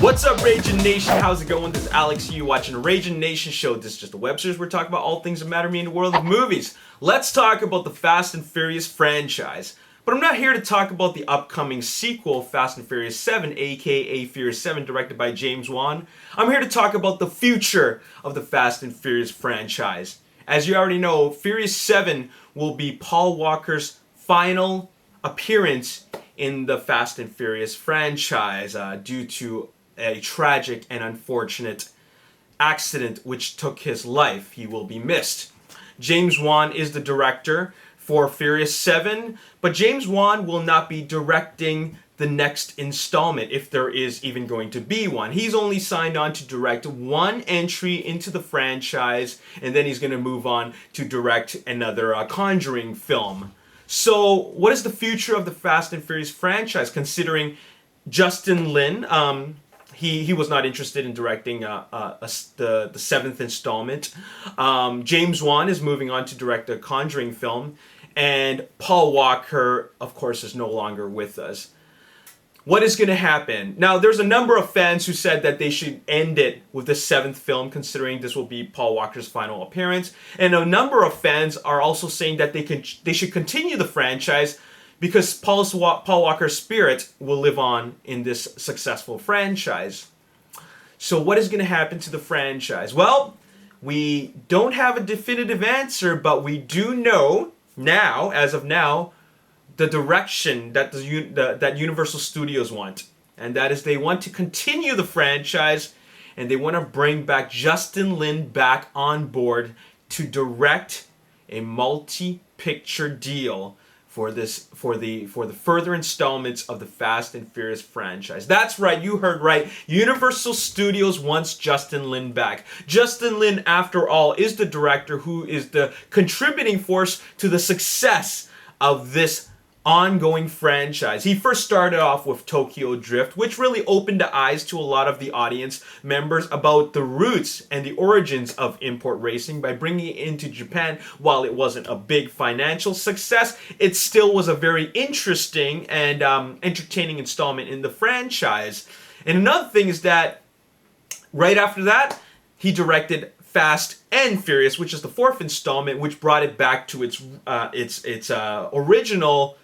What's up, Ragin Nation? How's it going? This is Alex. You watching Ragin Nation Show. This is just a web series. We're talking about all things that matter to me in the world of movies. Let's talk about the Fast and Furious franchise. But I'm not here to talk about the upcoming sequel, Fast and Furious 7, aka Furious 7, directed by James Wan. I'm here to talk about the future of the Fast and Furious franchise. As you already know, Furious 7 will be Paul Walker's final appearance in the Fast and Furious franchise due to a tragic and unfortunate accident which took his life. He will be missed. James Wan is the director for Furious 7, but James Wan will not be directing the next installment, if there is even going to be one. He's only signed on to direct one entry into the franchise, and then he's going to move on to direct another Conjuring film. So, what is the future of the Fast and Furious franchise, considering Justin Lin, he was not interested in directing the seventh installment. James Wan is moving on to direct a Conjuring film. And Paul Walker, of course, is no longer with us. What is going to happen? Now, there's a number of fans who said that they should end it with the seventh film, considering this will be Paul Walker's final appearance. And a number of fans are also saying that they should continue the franchise because Paul Walker's spirit will live on in this successful franchise. So what is going to happen to the franchise? Well, we don't have a definitive answer, but we do know now, as of now, the direction that that Universal Studios want. And that is they want to continue the franchise, and they want to bring back Justin Lin back on board to direct a multi-picture deal for the further installments of the Fast and Furious franchise. That's right, you heard right. Universal Studios wants Justin Lin back. Justin Lin, after all, is the director who is the contributing force to the success of this ongoing franchise. He first started off with Tokyo Drift, which really opened the eyes to a lot of the audience members about the roots and the origins of import racing by bringing it into Japan. While it wasn't a big financial success, it still was a very interesting and entertaining installment in the franchise. And another thing is that right after that, he directed Fast and Furious, which is the fourth installment, which brought it back to its original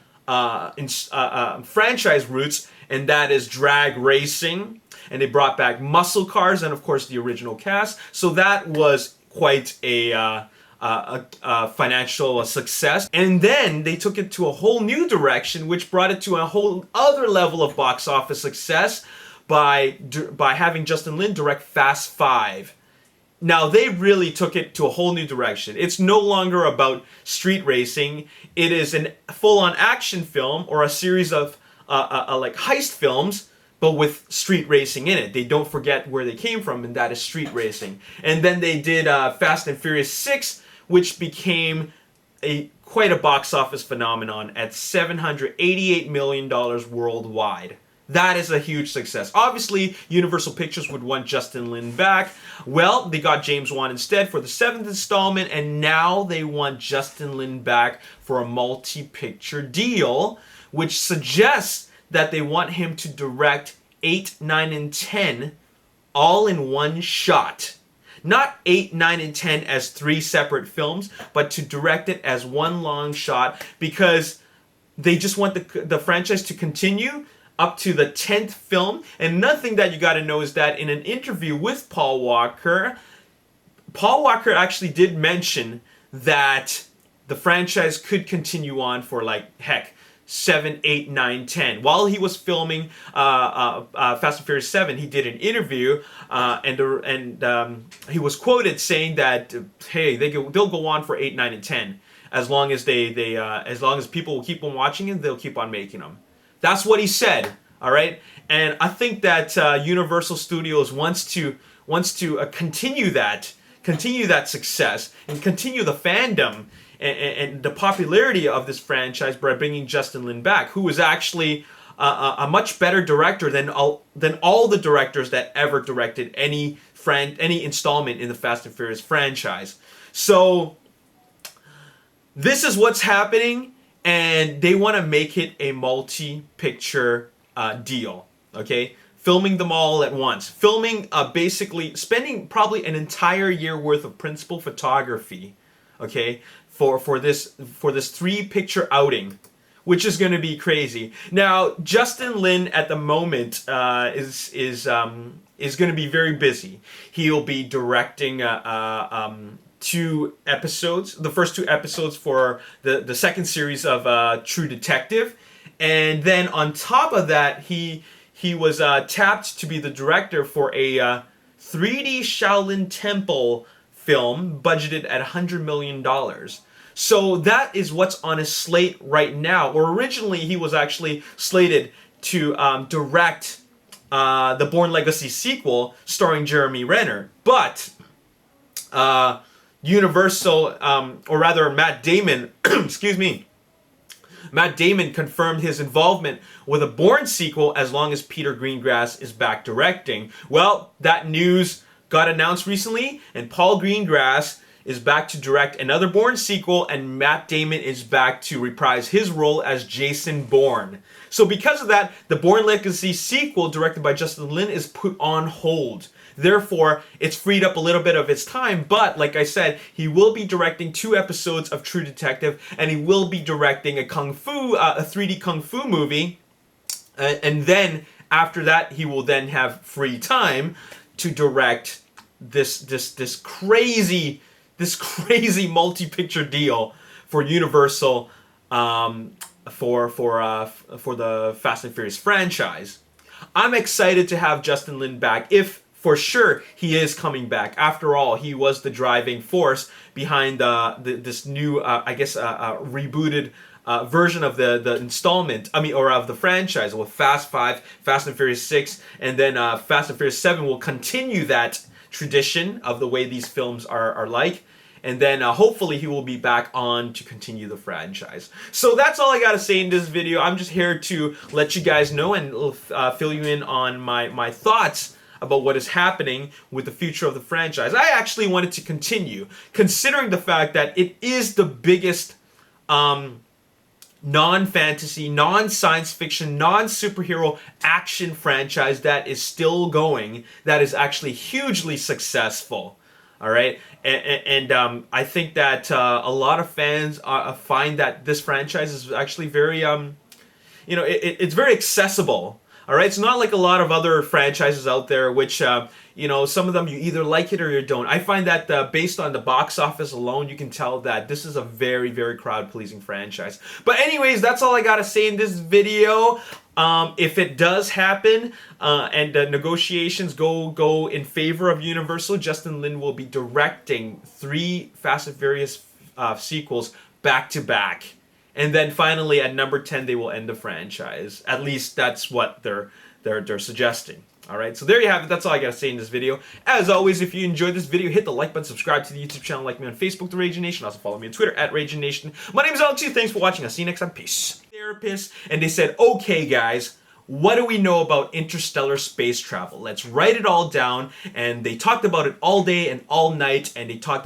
franchise roots, and that is drag racing. And they brought back muscle cars and, of course, the original cast. So that was quite a financial success. And then they took it to a whole new direction, which brought it to a whole other level of box office success by having Justin Lin direct Fast 5. Now, they really took it to a whole new direction. It's no longer about street racing. It is a full-on action film or a series of like heist films, but with street racing in it. They don't forget where they came from, and that is street racing. And then they did Fast and Furious 6, which became quite a box office phenomenon at $788 million worldwide. That is a huge success. Obviously, Universal Pictures would want Justin Lin back. Well, they got James Wan instead for the seventh installment, and now they want Justin Lin back for a multi-picture deal, which suggests that they want him to direct 8, 9, and 10 all in one shot. Not 8, 9, and 10 as 3 separate films, but to direct it as one long shot, because they just want the franchise to continue up to the 10th film. And another thing that you got to know is that in an interview with Paul Walker actually did mention that the franchise could continue on for, like, heck, 7, 8, 9, 10. While he was filming Fast and Furious 7, he did an interview, and he was quoted saying that, hey, they'll go on for 8, 9, and 10 as long as as long as people will keep on watching it, they'll keep on making them. That's what he said, all right? And I think that Universal Studios wants to continue that success and continue the fandom and the popularity of this franchise by bringing Justin Lin back, who is actually a much better director than all the directors that ever directed any installment in the Fast and Furious franchise. So this is what's happening. And they want to make it a multi-picture deal, okay? filming them all at once, filming basically spending probably an entire year worth of principal photography, okay, for this 3-picture outing, which is going to be crazy. Now, Justin Lin at the moment is going to be very busy. He'll be directing 2 episodes, the first 2 episodes for the second series of True Detective, and then on top of that, he was tapped to be the director for a 3D Shaolin Temple film budgeted at $100 million. So that is what's on his slate right now. Or originally, he was actually slated to direct the Bourne Legacy sequel starring Jeremy Renner. But Universal, or rather Matt Damon, excuse me, Matt Damon confirmed his involvement with a Bourne sequel as long as Peter Greengrass is back directing. Well, that news got announced recently, and Paul Greengrass is back to direct another Bourne sequel, and Matt Damon is back to reprise his role as Jason Bourne. So because of that, the Bourne Legacy sequel directed by Justin Lin is put on hold. Therefore, it's freed up a little bit of his time, but like I said, he will be directing 2 episodes of True Detective, and he will be directing a 3D Kung Fu movie, and then after that, he will then have free time to direct this crazy multi-picture deal for Universal for the Fast and Furious franchise. I'm excited to have Justin Lin back, if for sure he is coming back. After all, he was the driving force behind this new, rebooted version of the installment, or of the franchise, with Fast 5, Fast and Furious 6, and then Fast and Furious 7 will continue that tradition of the way these films are like. And then hopefully he will be back on to continue the franchise. So that's all I got to say in this video. I'm just here to let you guys know and fill you in on my thoughts about what is happening with the future of the franchise. I actually wanted to continue, considering the fact that it is the biggest non-fantasy, non-science fiction, non-superhero action franchise that is still going, that is actually hugely successful. All right, and I think that a lot of fans find that this franchise is actually very, it's very accessible. All right, it's not like a lot of other franchises out there, which some of them you either like it or you don't. I find that based on the box office alone, you can tell that this is a very, very crowd-pleasing franchise. But anyways, that's all I gotta say in this video. If it does happen and the negotiations go in favor of Universal, Justin Lin will be directing 3 Fast and Furious sequels back to back. And then finally at number 10 they will end the franchise. At least that's what they're suggesting. All right, so there you have it. That's all I gotta say in this video. As always, if you enjoyed this video, hit the like button, subscribe to the YouTube channel, like me on Facebook, The Ragin Nation. Also follow me on Twitter at Ragin Nation. My name is Alex. Thanks for watching. I'll see you next time. Peace. Therapist, and they said, okay, guys, what do we know about interstellar space travel? Let's write it all down. And they talked about it all day and all night, and they talked